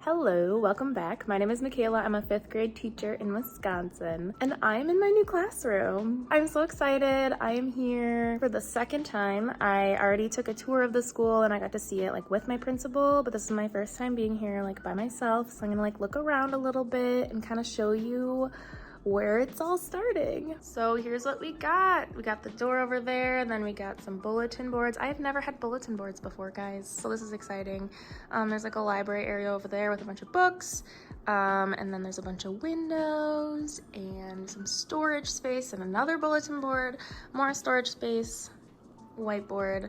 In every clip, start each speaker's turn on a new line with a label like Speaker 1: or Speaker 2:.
Speaker 1: Hello, welcome back. My name is Michaela. I'm a 5th grade teacher in Wisconsin, and I'm in my new classroom. I'm so excited. I am here for the second time. I already took a tour of the school and I got to see it with my principal, but this is my first time being here by myself. So I'm gonna look around a little bit and kind of show you where it's all starting. So here's what we got. We got the door over there, and then we got some bulletin boards. I have never had bulletin boards before, guys, so this is exciting. There's a library area over there with a bunch of books, and then there's a bunch of windows and some storage space and another bulletin board, more storage space, whiteboard,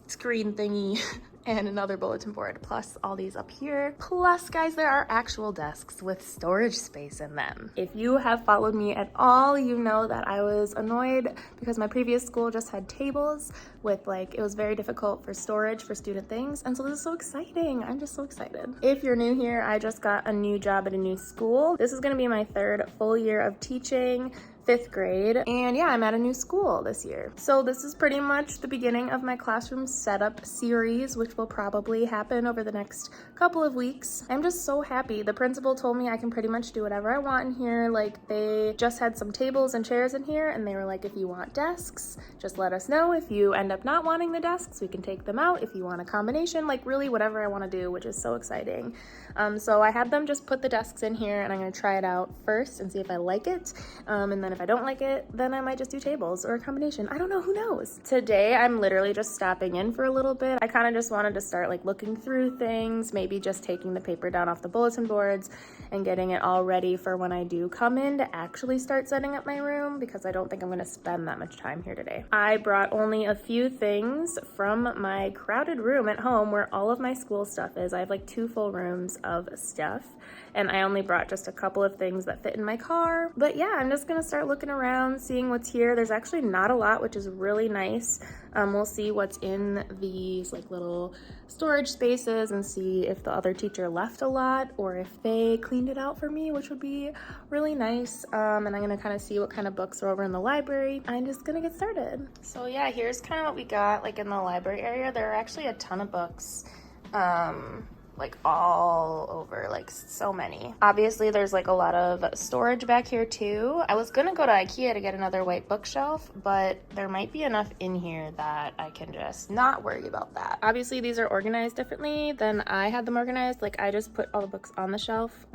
Speaker 1: screen thingy, and another bulletin board, plus all these up here. Plus, guys, there are actual desks with storage space in them. If you have followed me at all, you know that I was annoyed because my previous school just had tables with it was very difficult for storage for student things, and so this is so exciting. I'm just so excited. If you're new here, I just got a new job at a new school. This is gonna be my 3rd full year of teaching 5th grade, and yeah, I'm at a new school this year. So this is pretty much the beginning of my classroom setup series, which will probably happen over the next couple of weeks. I'm just so happy. The principal told me I can pretty much do whatever I want in here. They just had some tables and chairs in here, and they were like, if you want desks, just let us know. If you end up not wanting the desks, we can take them out. If you want a combination, really whatever I want to do, which is so exciting. So I had them just put the desks in here, and I'm gonna try it out first and see if I like it. And then if I don't like it, then I might just do tables or a combination. I don't know, who knows? Today, I'm literally just stopping in for a little bit. I kind of just wanted to start looking through things, maybe just taking the paper down off the bulletin boards and getting it all ready for when I do come in to actually start setting up my room, because I don't think I'm gonna spend that much time here today. I brought only a few things from my crowded room at home where all of my school stuff is. I have 2 full rooms of stuff, and I only brought just a couple of things that fit in my car. But yeah, I'm just gonna start looking around, seeing what's here. There's actually not a lot, which is really nice. We'll see what's in these little storage spaces and see if the other teacher left a lot or if they cleaned it out for me, which would be really nice. And I'm gonna kind of see what kind of books are over in the library. I'm just gonna get started. So yeah, here's kind of what we got in the library area. There are actually a ton of books. All over, so many. Obviously, there's a lot of storage back here too. I was gonna go to IKEA to get another white bookshelf, but there might be enough in here that I can just not worry about that. Obviously, these are organized differently than I had them organized. I just put all the books on the shelf,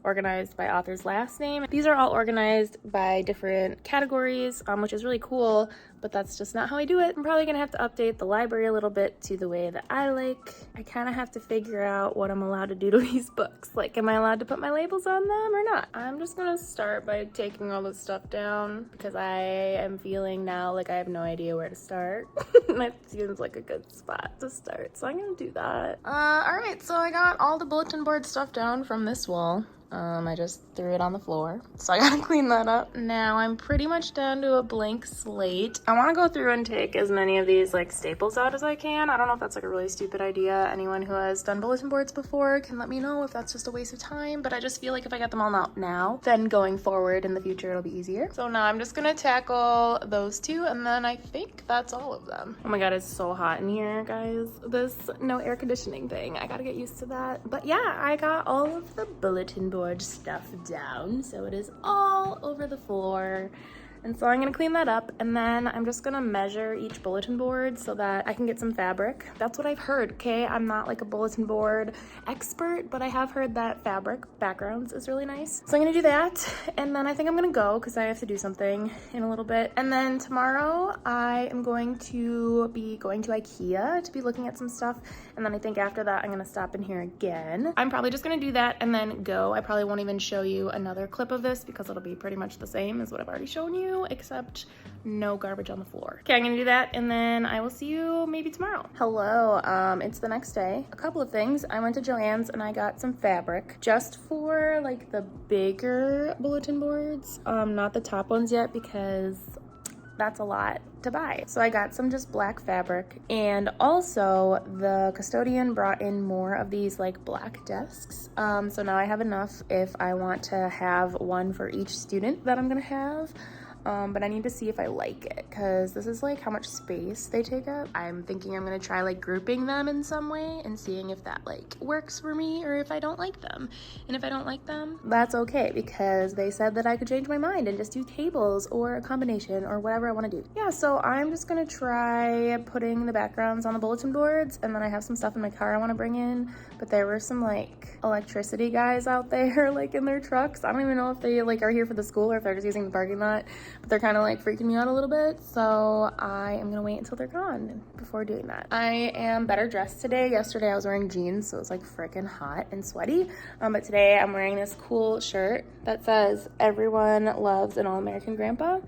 Speaker 1: organized by author's last name. These are all organized by different categories, which is really cool, but that's just not how I do it. I'm probably gonna have to update the library a little bit to the way that I like. I kind of have to figure out what I'm allowed to do to these books. Am I allowed to put my labels on them or not? I'm just gonna start by taking all this stuff down because I am feeling now I have no idea where to start. That seems like a good spot to start, so I'm gonna do that. All right, so I got all the bulletin board stuff down from this wall. I just threw it on the floor, so I gotta clean that up. Now I'm pretty much down to a blank slate. I want to go through and take as many of these staples out as I can. I don't know if that's a really stupid idea. Anyone who has done bulletin boards before can let me know if that's just a waste of time, but I just feel if I get them all out now, then going forward in the future it'll be easier. So now I'm just gonna tackle those 2, and then I think that's all of them. Oh my god, it's so hot in here, guys. This no air conditioning thing, I gotta get used to that. But yeah, I got all of the bulletin board stuff down, so it is all over the floor. And so I'm gonna clean that up, and then I'm just gonna measure each bulletin board so that I can get some fabric. That's what I've heard, okay? I'm not a bulletin board expert, but I have heard that fabric backgrounds is really nice. So I'm gonna do that, and then I think I'm gonna go because I have to do something in a little bit. And then tomorrow I am going to be going to IKEA to be looking at some stuff, and then I think after that I'm gonna stop in here again. I'm probably just gonna do that and then go. I probably won't even show you another clip of this because it'll be pretty much the same as what I've already shown you, except no garbage on the floor. Okay, I'm gonna do that, and then I will see you maybe tomorrow. Hello, it's the next day. A couple of things. I went to Joann's and I got some fabric just for the bigger bulletin boards, not the top ones yet because that's a lot to buy. So I got some just black fabric, and also the custodian brought in more of these black desks. So now I have enough if I want to have one for each student that I'm gonna have. but I need to see if I like it because this is like how much space they take up. I'm thinking I'm gonna try like grouping them in some way and seeing if that like works for me or if I don't like them. And if I don't like them, that's okay because they said that I could change my mind and just do tables or a combination or whatever I want to do. Yeah, so I'm just gonna try putting the backgrounds on the bulletin boards, and then I have some stuff in my car I want to bring in, but there were some like electricity guys out there like in their trucks. I don't even know if they like are here for the school or if they're just using the parking lot, but they're kind of like freaking me out a little bit, so I am gonna wait until they're gone before doing that. I am better dressed today. Yesterday I was wearing jeans, so it was like freaking hot and sweaty, but today I'm wearing this cool shirt that says everyone loves an all-American grandpa,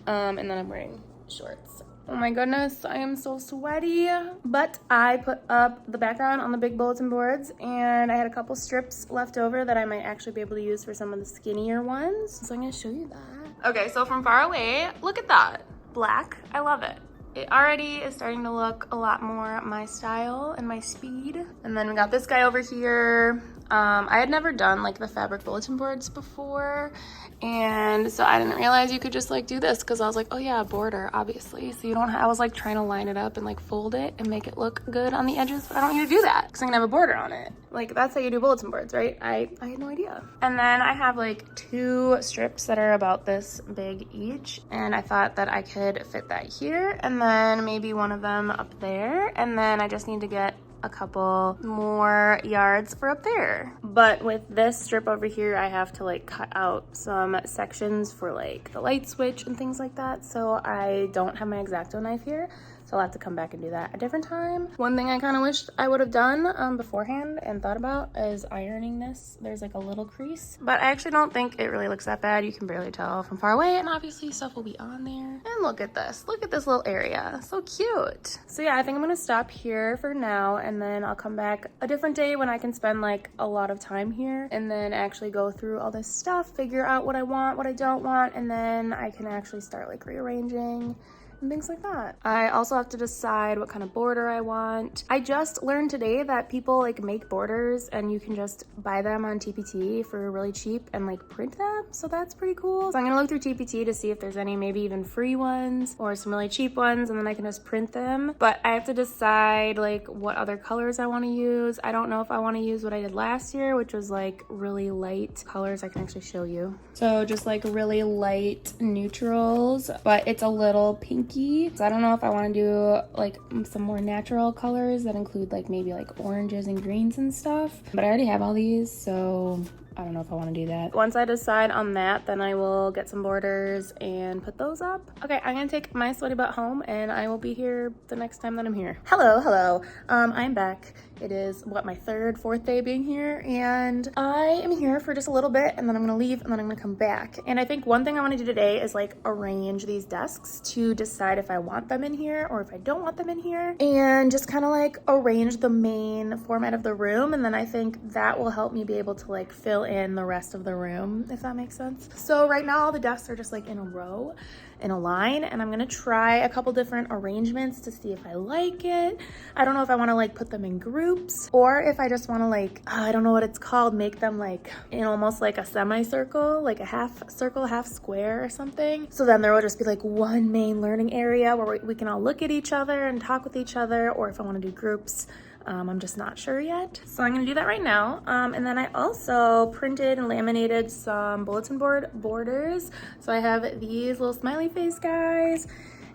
Speaker 1: and then I'm wearing shorts. Oh my goodness, I am so sweaty. But I put up the background on the big bulletin boards, and I had a couple strips left over that I might actually be able to use for some of the skinnier ones. So I'm gonna show you that. Okay, so from far away, look at that. Black, I love it. It already is starting to look a lot more my style and my speed. And then we got this guy over here. I had never done like the fabric bulletin boards before, and so I didn't realize you could just like do this because I was like, oh yeah, border, obviously. So you don't I was like trying to line it up and like fold it and make it look good on the edges, but I don't need to do that because I'm gonna have a border on it. Like that's how you do bulletin boards, right? I had no idea. And then I have like 2 strips that are about this big each, and I thought that I could fit that here and then maybe one of them up there, and then I just need to get a couple more yards for up there. But with this strip over here, I have to like cut out some sections for like the light switch and things like that, so I don't have my X-Acto knife here. So I'll have to come back and do that a different time. One thing I kind of wished I would have done beforehand and thought about is ironing this. There's like a little crease, but I actually don't think it really looks that bad. You can barely tell from far away, and obviously stuff will be on there. And look at this little area, so cute. So yeah, I think I'm gonna stop here for now, and then I'll come back a different day when I can spend like a lot of time here and then actually go through all this stuff, figure out what I want, what I don't want, and then I can actually start like rearranging and things like that. I also have to decide what kind of border I want. I just learned today that people like make borders and you can just buy them on TPT for really cheap and like print them, so that's pretty cool. So I'm gonna look through TPT to see if there's any maybe even free ones or some really cheap ones, and then I can just print them. But I have to decide like what other colors I want to use. I don't know if I want to use what I did last year, which was like really light colors. I can actually show you. So just like really light neutrals, but it's a little pinky. So I don't know if I want to do like some more natural colors that include like maybe like oranges and greens and stuff, but I already have all these, so I don't know if I want to do that. Once I decide on that, then I will get some borders and put those up. Okay, I'm gonna take my sweaty butt home, and I will be here the next time that I'm here. Hello. I'm back. It is what, my 3rd, 4th day being here, and I am here for just a little bit, and then I'm gonna leave, and then I'm gonna come back. And I think one thing I want to do today is like arrange these desks to decide if I want them in here or if I don't want them in here, and just kind of like arrange the main format of the room, and then I think that will help me be able to like fill in the rest of the room, if that makes sense. So right now all the desks are just like in a row, in a line, and I'm gonna try a couple different arrangements to see if I like it. I don't know if I want to like put them in groups or if I just want to like, I don't know what it's called, make them like in almost like a semicircle, like a half circle, half square or something. So then there will just be like one main learning area where we can all look at each other and talk with each other, or if I want to do groups. I'm just not sure yet. So I'm gonna do that right now. And then I also printed and laminated some bulletin board borders. So I have these little smiley face guys,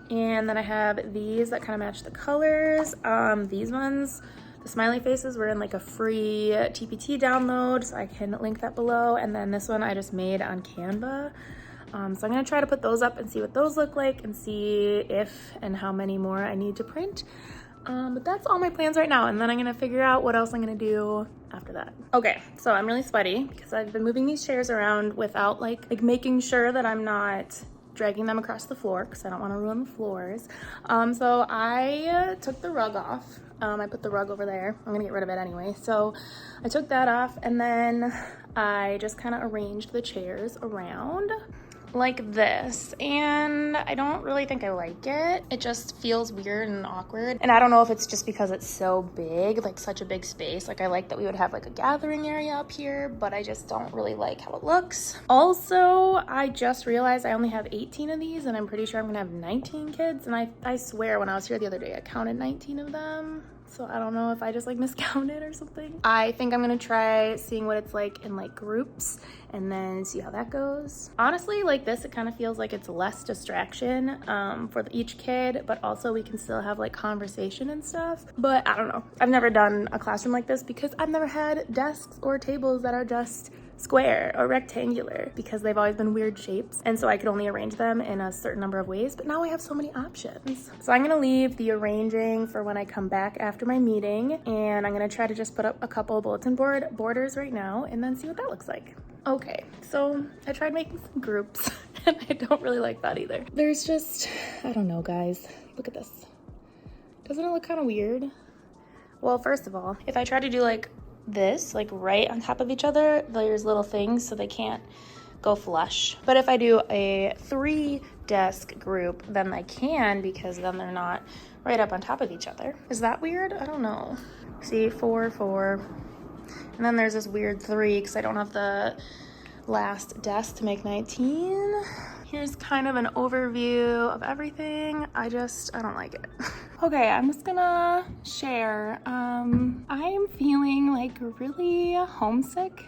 Speaker 1: and then I have these that kind of match the colors. These ones, the smiley faces, were in like a free TPT download, so I can link that below. And then this one I just made on Canva. So I'm gonna try to put those up and see what those look like and see if and how many more I need to print. But that's all my plans right now, and then I'm gonna figure out what else I'm gonna do after that. Okay, so I'm really sweaty because I've been moving these chairs around without like making sure that I'm not dragging them across the floor because I don't want to ruin the floors. So I took the rug off. I put the rug over there. I'm gonna get rid of it anyway. So I took that off, and then I just kind of arranged the chairs around. like this, and I don't really think I like it. It just feels weird and awkward, and I don't know if it's just because it's so big, like such a big space. Like I like that we would have like a gathering area up here, but I just don't really like how it looks. Also, I just realized I only have 18 of these, and I'm pretty sure I'm gonna have 19 kids, and I swear when I was here the other day I counted 19 of them. So I don't know if I just like miscounted or something. I think I'm gonna try seeing what it's like in like groups and then see how that goes. Honestly, like this, it kind of feels like it's less distraction for each kid, but also we can still have like conversation and stuff. But I don't know. I've never done a classroom like this because I've never had desks or tables that are just square or rectangular because they've always been weird shapes, and so I could only arrange them in a certain number of ways, but now we have so many options. So I'm gonna leave the arranging for when I come back after my meeting, and I'm gonna try to just put up a couple bulletin board borders right now and then see what that looks like. Okay, so I tried making some groups and I don't really like that either. There's just, I don't know guys, look at this. Doesn't it look kind of weird? Well, first of all, if I try to do like this, like right on top of each other, there's little things so they can't go flush. But if I do a 3-desk group, then I can, because then they're not right up on top of each other. Is that weird? I don't know. See, 4, 4. And then there's this weird 3 because I don't have the last desk to make 19. Here's kind of an overview of everything. I don't like it. Okay, I'm just gonna share. I'm feeling like really homesick,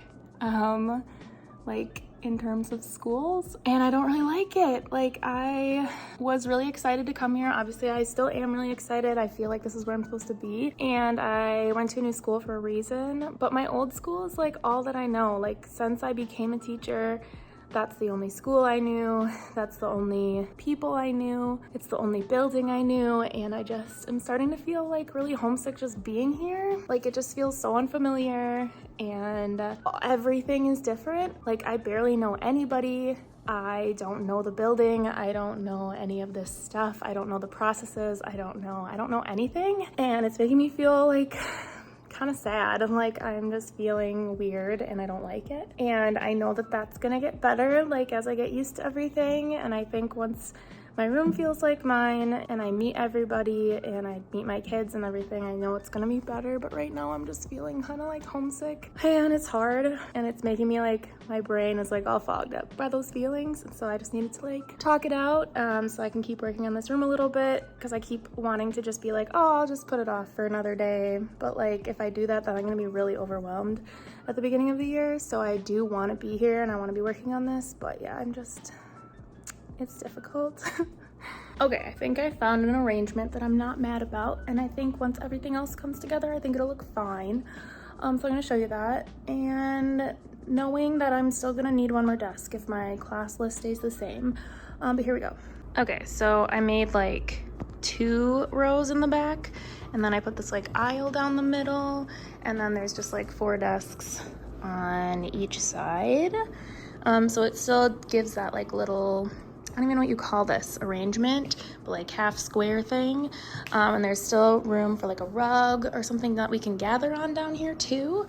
Speaker 1: like in terms of schools, and I don't really like it. Like I was really excited to come here. Obviously, I still am really excited. I feel like this is where I'm supposed to be, and I went to a new school for a reason, but my old school is like all that I know. Like since I became a teacher, that's the only school I knew, that's the only people I knew, it's the only building I knew, and I just am starting to feel like really homesick just being here. Like it just feels so unfamiliar, and everything is different. Like I barely know anybody. I don't know the building. I don't know any of this stuff. I don't know the processes. I don't know anything, and it's making me feel like kind of sad. I'm just feeling weird and I don't like it, and I know that that's gonna get better like as I get used to everything. And I think once my room feels like mine and I meet everybody and I meet my kids and everything, I know it's gonna be better. But right now I'm just feeling kind of like homesick, and it's hard, and it's making me like my brain is like all fogged up by those feelings. And so I just needed to like talk it out so I can keep working on this room a little bit, because I keep wanting to just be like, oh, I'll just put it off for another day. But like if I do that, then I'm gonna be really overwhelmed at the beginning of the year. So I do want to be here and I want to be working on this, but yeah, it's difficult. Okay, I think I found an arrangement that I'm not mad about, and I think once everything else comes together, I think it'll look fine. So I'm gonna show you that, and knowing that I'm still gonna need one more desk if my class list stays the same. But here we go. Okay, so I made like 2 rows in the back, and then I put this like aisle down the middle, and then there's just like 4 desks on each side. So it still gives that like little, I don't even know what you call this arrangement, but like half square thing. And there's still room for like a rug or something that we can gather on down here too.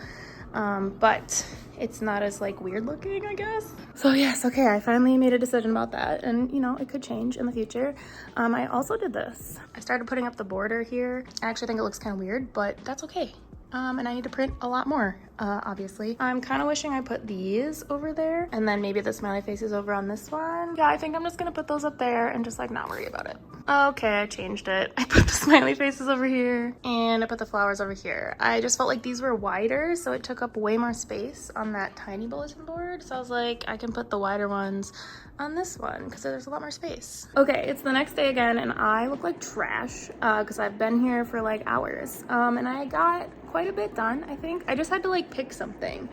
Speaker 1: But it's not as like weird looking, I guess. So yes, okay, I finally made a decision about that, and you know, it could change in the future. I also did this. I started putting up the border here. I actually think it looks kind of weird, but that's okay. And I need to print a lot more, obviously. I'm kind of wishing I put these over there, and then maybe the smiley faces over on this one. Yeah, I think I'm just gonna put those up there and just like not worry about it. Okay, I changed it. I put the smiley faces over here, and I put the flowers over here. I just felt like these were wider, so it took up way more space on that tiny bulletin board. So I was like, I can put the wider ones on this one because there's a lot more space. Okay, it's the next day again, and I look like trash because I've been here for like hours, and I got quite a bit done. I think I just had to like pick something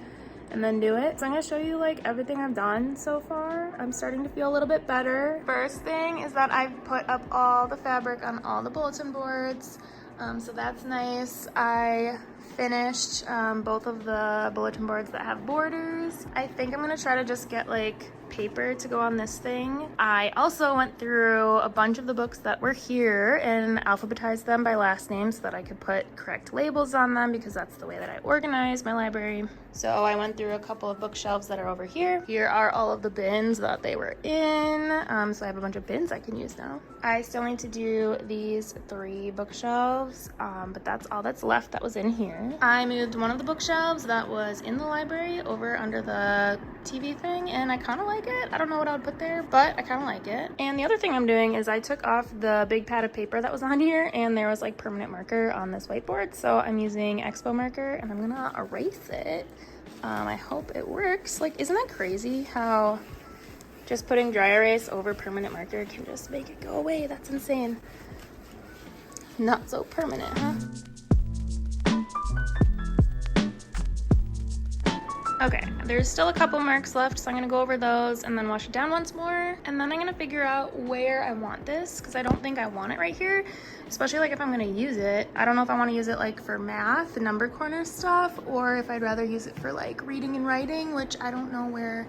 Speaker 1: and then do it. So I'm gonna show you like everything I've done so far. I'm starting to feel a little bit better. First thing is that I've put up all the fabric on all the bulletin boards, so that's nice. I finished both of the bulletin boards that have borders. I think I'm gonna try to just get like paper to go on this thing. I also went through a bunch of the books that were here and alphabetized them by last name so that I could put correct labels on them, because that's the way that I organize my library. So I went through a couple of bookshelves that are over here. Here are all of the bins that they were in. So I have a bunch of bins I can use now. I still need to do these 3 bookshelves, but that's all that's left that was in here. I moved one of the bookshelves that was in the library over under the TV thing, and I kind of like it. I don't know what I would put there, but I kind of like it. And the other thing I'm doing is I took off the big pad of paper that was on here, and there was like permanent marker on this whiteboard, so I'm using Expo marker and I'm gonna erase it. I hope it works. Like, isn't that crazy how just putting dry erase over permanent marker can just make it go away? That's insane. Not so permanent, huh? Okay, there's still a couple marks left, so I'm gonna go over those and then wash it down once more. And then I'm gonna figure out where I want this, because I don't think I want it right here, especially like if I'm gonna use it. I don't know if I wanna use it like for math and number corner stuff, or if I'd rather use it for like reading and writing, which I don't know where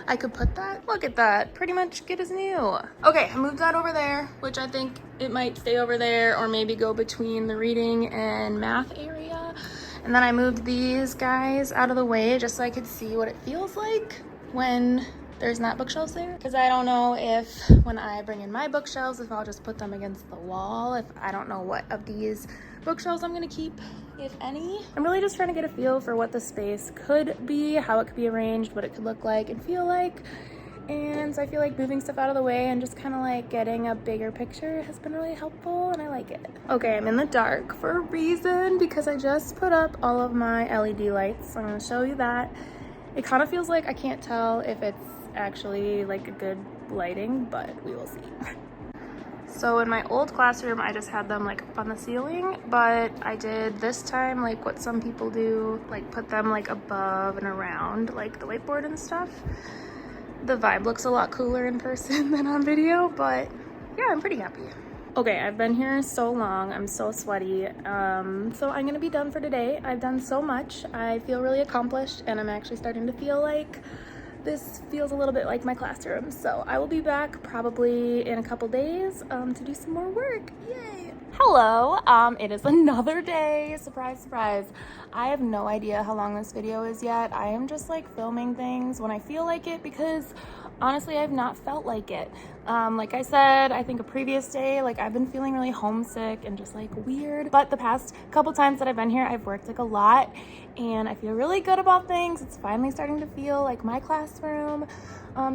Speaker 1: I could put that. Look at that, pretty much good as new. Okay, I moved that over there, which I think it might stay over there or maybe go between the reading and math area. And then I moved these guys out of the way just so I could see what it feels like when there's not bookshelves there. Because I don't know if when I bring in my bookshelves, if I'll just put them against the wall, if I don't know what of these bookshelves I'm gonna keep, if any. I'm really just trying to get a feel for what the space could be, how it could be arranged, what it could look like and feel like. And so I feel like moving stuff out of the way and just kind of like getting a bigger picture has been really helpful, and I like it. Okay, I'm in the dark for a reason, because I just put up all of my LED lights. So I'm gonna show you that. It kind of feels like I can't tell if it's actually like a good lighting, but we will see. So in my old classroom, I just had them like up on the ceiling, but I did this time like what some people do, like put them like above and around like the whiteboard and stuff. The vibe looks a lot cooler in person than on video, but yeah, I'm pretty happy. Okay, I've been here so long, I'm so sweaty, so I'm gonna be done for today. I've done so much, I feel really accomplished, and I'm actually starting to feel like this feels a little bit like my classroom. So I will be back probably in a couple days to do some more work. Yay! Hello, it is another day. Surprise, surprise. I have no idea how long this video is yet. I am just like filming things when I feel like it, because honestly, I've not felt like it. Like I said, I think a previous day, like I've been feeling really homesick and just like weird. But the past couple times that I've been here, I've worked like a lot and I feel really good about things. It's finally starting to feel like my classroom.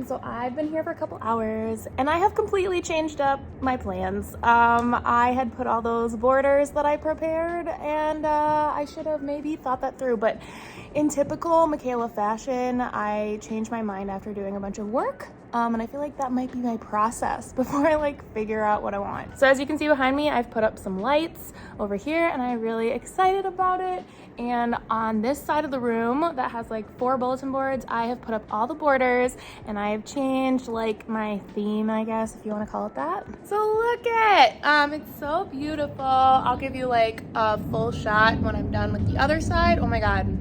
Speaker 1: So I've been here for a couple hours and I have completely changed up my plans. I had put all those borders that I prepared, and I should have maybe thought that through, but in typical Michaela fashion, I changed my mind after doing a bunch of work. And I feel like that might be my process before I like figure out what I want. So as you can see behind me, I've put up some lights over here and I'm really excited about it. And on this side of the room that has like 4 bulletin boards, I have put up all the borders and I have changed like my theme, I guess, if you want to call it that. So look at, it's so beautiful. I'll give you like a full shot when I'm done with the other side. Oh my God.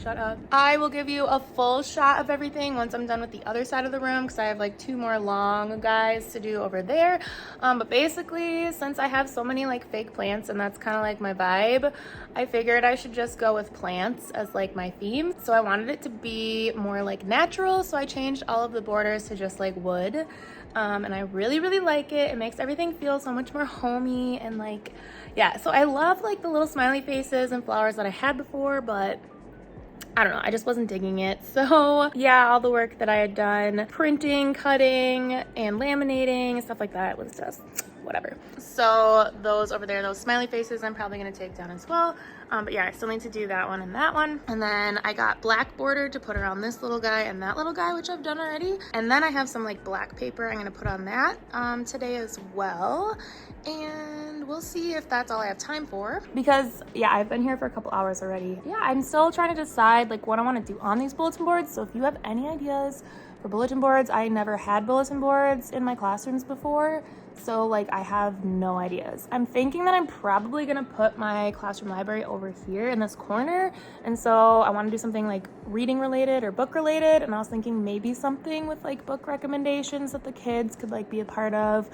Speaker 1: Shut up. I will give you a full shot of everything once I'm done with the other side of the room, because I have like 2 more long guys to do over there. But basically, since I have so many like fake plants and that's kind of like my vibe, I figured I should just go with plants as like my theme. So I wanted it to be more like natural, so I changed all of the borders to just like wood. And I really, really like it. It makes everything feel so much more homey and like, yeah. So I love like the little smiley faces and flowers that I had before, but I don't know, I just wasn't digging it. So yeah, all the work that I had done, printing, cutting, and laminating, stuff like that was just whatever. So those over there, those smiley faces, I'm probably gonna take down as well. But yeah, I still need to do that one and that one. And then I got black border to put around this little guy and that little guy, which I've done already. And then I have some like black paper I'm gonna put on that today as well. And we'll see if that's all I have time for, because yeah, I've been here for a couple hours already. Yeah, I'm still trying to decide like what I want to do on these bulletin boards. So if you have any ideas, For bulletin boards, I never had bulletin boards in my classrooms before, so like I have no ideas. I'm thinking that I'm probably gonna put my classroom library over here in this corner, and so I want to do something like reading related or book related, and I was thinking maybe something with like book recommendations that the kids could like be a part of,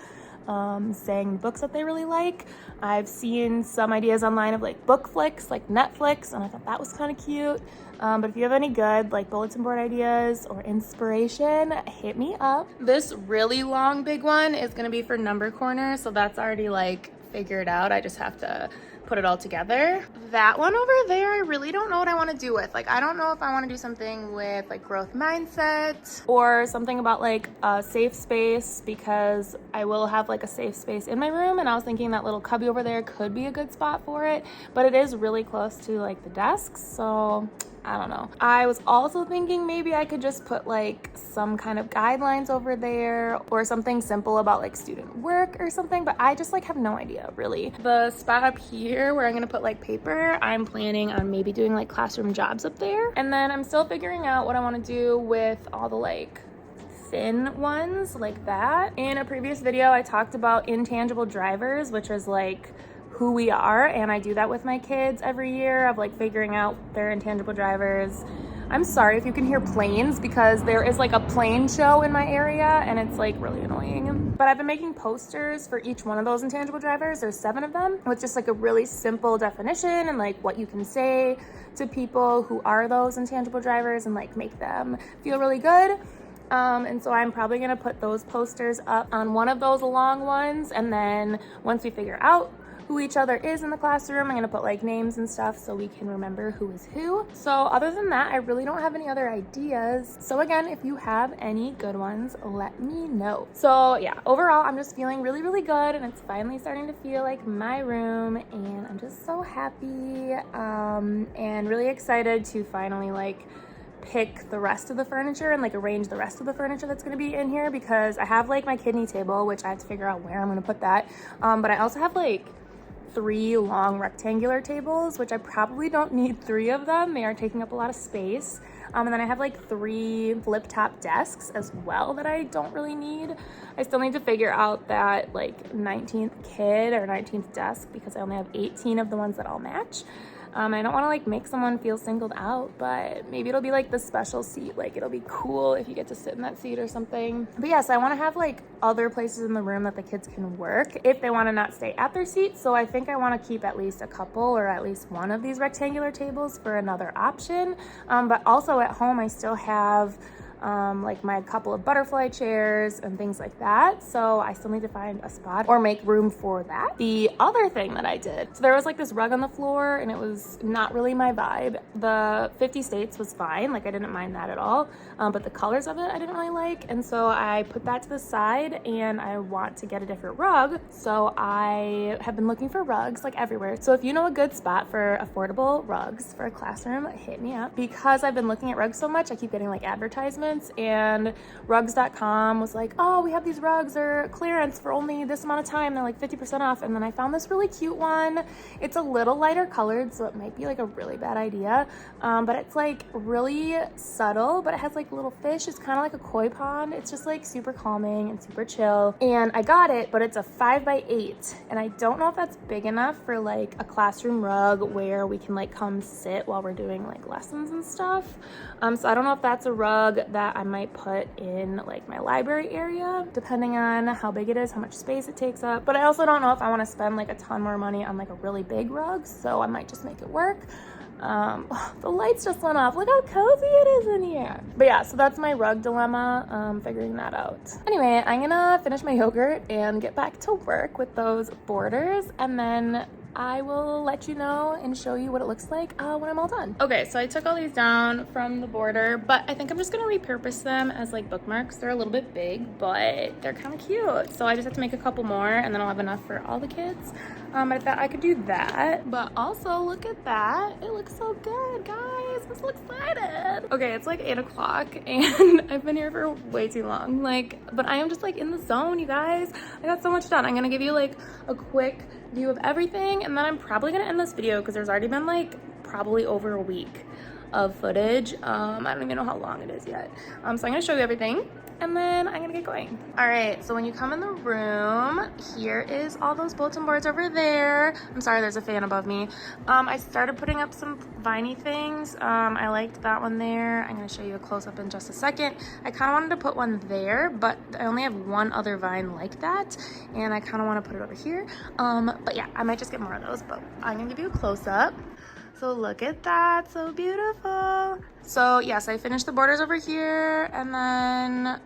Speaker 1: saying books that they really like. I've seen some ideas online of like book flicks, like Netflix, and I thought that was kind of cute. But if you have any good like bulletin board ideas or inspiration, hit me up. This really long big one is gonna be for number corner, so that's already like figured out. I just have to put it all together. That one over there, I really don't know what I want to do with. Like, I don't know if I want to do something with like growth mindset or something about like a safe space, because I will have like a safe space in my room, and I was thinking that little cubby over there could be a good spot for it, but it is really close to like the desks, so I don't know. I was also thinking maybe I could just put like some kind of guidelines over there or something simple about like student work or something, but I just like have no idea really. The spot up here where I'm gonna put like paper, I'm planning on maybe doing like classroom jobs up there. And then I'm still figuring out what I want to do with all the like thin ones like that. In a previous video, I talked about intangible drivers, which is like who we are, and I do that with my kids every year of like figuring out their intangible drivers. I'm sorry if you can hear planes, because there is like a plane show in my area and it's like really annoying. But I've been making posters for each one of those intangible drivers. There's 7 of them with just like a really simple definition and like what you can say to people who are those intangible drivers and like make them feel really good. And so I'm probably gonna put those posters up on one of those long ones, and then once we figure out who each other is in the classroom, I'm gonna put like names and stuff so we can remember who is who. So other than that, I really don't have any other ideas. So again, if you have any good ones, let me know. So yeah, overall, I'm just feeling really, really good, and it's finally starting to feel like my room, and I'm just so happy, and really excited to finally like pick the rest of the furniture and like arrange the rest of the furniture that's going to be in here, because I have like my kidney table, which I have to figure out where I'm going to put that, but I also have like 3 long rectangular tables, which I probably don't need 3 of them. They are taking up a lot of space. And then I have like 3 flip top desks as well that I don't really need. I still need to figure out that like 19th kid or 19th desk, because I only have 18 of the ones that all match. I don't want to like make someone feel singled out, but maybe it'll be like the special seat. Like it'll be cool if you get to sit in that seat or something. But yes, I want to have like other places in the room that the kids can work if they want to not stay at their seats. So I think I want to keep at least a couple or at least one of these rectangular tables for another option. But also at home, I still have like my couple of butterfly chairs and things like that, so I still need to find a spot or make room for that. The other thing that I did, so there was like this rug on the floor and it was not really my vibe. The 50 States was fine, like I didn't mind that at all, but the colors of it I didn't really like, and so I put that to the side and I want to get a different rug. So I have been looking for rugs like everywhere. So if you know a good spot for affordable rugs for a classroom, hit me up, because I've been looking at rugs so much I keep getting like advertisements, and rugs.com was like, oh, we have these rugs, they're clearance for only this amount of time, they're like 50% off. And then I found this really cute one. It's a little lighter colored, so it might be like a really bad idea, but it's like really subtle, but it has like little fish. It's kind of like a koi pond. It's just like super calming and super chill, and I got it, but it's a 5x8, and I don't know if that's big enough for like a classroom rug where we can like come sit while we're doing like lessons and stuff. So I don't know if that's a rug that I might put in like my library area, depending on how big it is, how much space it takes up. But I also don't know if I want to spend like a ton more money on like a really big rug, so I might just make it work. The lights just went off. Look how cozy it is in here. But yeah, so that's my rug dilemma, figuring that out. Anyway, I'm gonna finish my yogurt and get back to work with those borders, and then I will let you know and show you what it looks like when I'm all done. Okay, so I took all these down from the border, but I think I'm just gonna repurpose them as like bookmarks. They're a little bit big, but they're kind of cute. So I just have to make a couple more, and then I'll have enough for all the kids. I thought I could do that, but also look at that. It looks so good, guys. I'm so excited. Okay, it's like 8 o'clock and I've been here for way too long. But I am just like in the zone, you guys. I got so much done. I'm gonna give you like a quick view of everything, and then I'm probably gonna end this video because there's already been like probably over a week. of footage. I don't even know how long it is yet. So I'm gonna show you everything and then I'm gonna get going. All right, so when you come in the room, here is all those bulletin boards over there. I'm sorry, there's a fan above me. I started putting up some viney things. I liked that one there. I'm gonna show you a close-up in just a second. I kind of wanted to put one there, but I only have one other vine like that, and I kind of want to put it over here. But yeah, I might just get more of those, but I'm gonna give you a close-up. So look at that, so beautiful. So yes, I finished the borders over here and then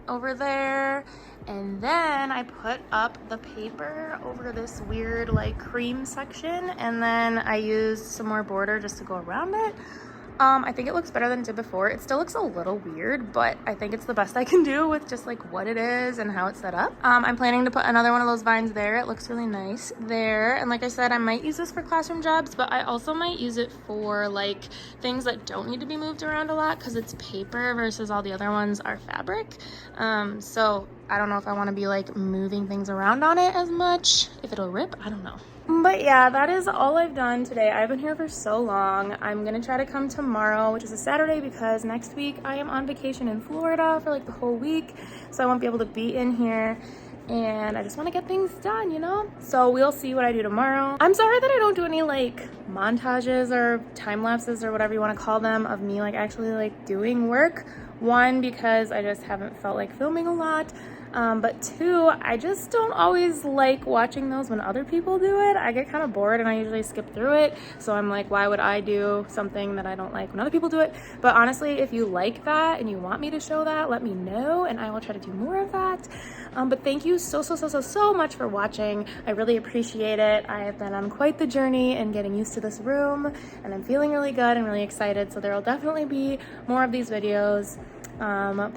Speaker 1: over there. And then I put up the paper over this weird like cream section. And then I used some more border just to go around it. I think it looks better than it did before. It still looks a little weird, but I think it's the best I can do with just like what it is and how it's set up. I'm planning to put another one of those vines there. It looks really nice there. And like I said, I might use this for classroom jobs, but I also might use it for like things that don't need to be moved around a lot because it's paper versus all the other ones are fabric. So I don't know if I want to be like moving things around on it as much. If it'll rip, I don't know. But yeah, that is all I've done today. I've been here for so long. I'm gonna try to come tomorrow, which is a Saturday, because next week I am on vacation in Florida for like the whole week. So I won't be able to be in here. And I just want to get things done, you know? So we'll see what I do tomorrow. I'm sorry that I don't do any like montages or time lapses or whatever you want to call them of me like actually like doing work. One, because I just haven't felt like filming a lot. But two, I just don't always like watching those when other people do it. I get kind of bored and I usually skip through it. So I'm like, why would I do something that I don't like when other people do it? But honestly, if you like that and you want me to show that, let me know and I will try to do more of that. But thank you so much for watching. I really appreciate it. I have been on quite the journey in getting used to this room and I'm feeling really good and really excited. So there will definitely be more of these videos.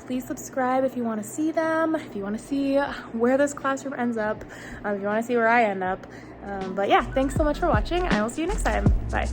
Speaker 1: Please subscribe if you want to see them, if you want to see where this classroom ends up, if you want to see where I end up. But yeah, thanks so much for watching. I will see you next time. Bye.